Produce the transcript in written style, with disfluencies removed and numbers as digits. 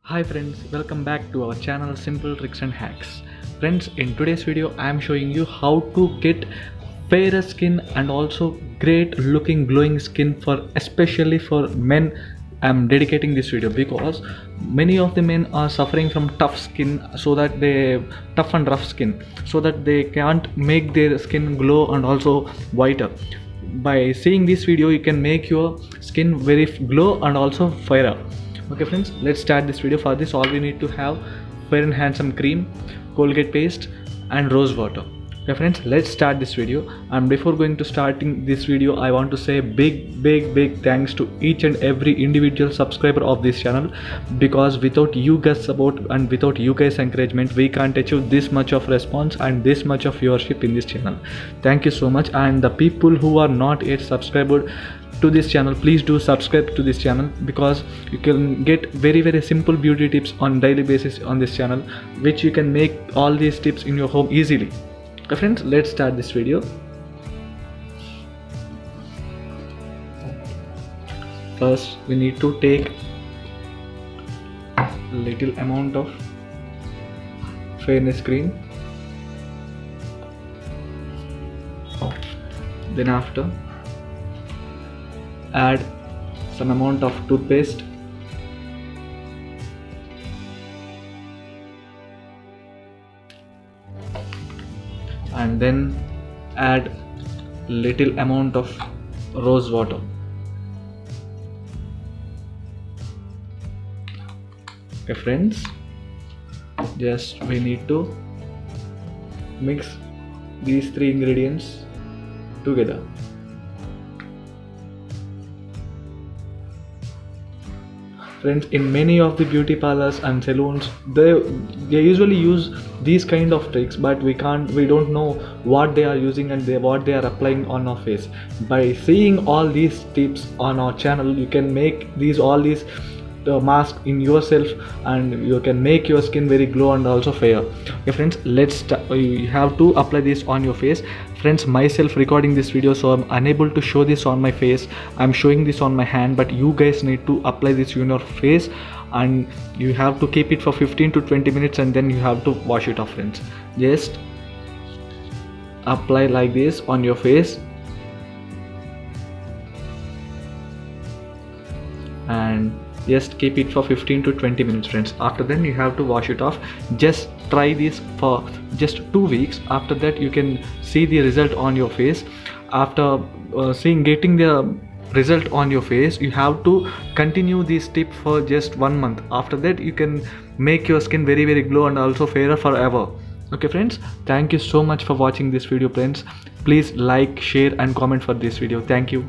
Hi friends, welcome back to our channel Simple Tricks and Hacks. Friends, in today's video I am showing you how to get fairer skin and also great looking glowing skin for especially for men. I am dedicating this video because many of the men are suffering from tough skin, so that they tough and rough skin, so that they can't make their skin glow and also whiter. By seeing this video you can make your skin very glow and also fairer. Okay friends, let's start this video. For this all we need to have Fair and Handsome cream, Colgate paste and rose water. Okay friends, let's start this video. And before going to starting this video, I want to say big thanks to each and every individual subscriber of this channel, because without you guys support and without you guys encouragement we can't achieve this much of response and this much of viewership in this channel. Thank you so much. And the people who are not yet subscribed to this channel, please do subscribe to this channel, because you can get very simple beauty tips on daily basis on this channel, which you can make all these tips in your home easily. Okay friends, let's start this video. First we need to take little amount of fairness cream, then after add some amount of toothpaste, and then add little amount of rose water. Okay friends, just we need to mix these three ingredients together. Friends, in many of the beauty parlors and salons they usually use these kind of tricks, but we don't know what they are using and what they are applying on our face. By seeing all these tips on our channel, you can make all these mask in yourself, and you can make your skin very glow and also fair. Okay friends, you have to apply this on your face. Friends, myself recording this video, so I'm unable to show this on my face. I'm showing this on my hand, but you guys need to apply this on your face, and you have to keep it for 15 to 20 minutes and then you have to wash it off. Friends, just apply like this on your face and just keep it for 15 to 20 minutes. Friends, after then you have to wash it off. Just try this for just 2 weeks. After that you can see the result on your face. After getting the result on your face, you have to continue this tip for just 1 month. After that you can make your skin very glow and also fairer forever. Okay friends, thank you so much for watching this video. Friends, please like, share and comment for this video. Thank you.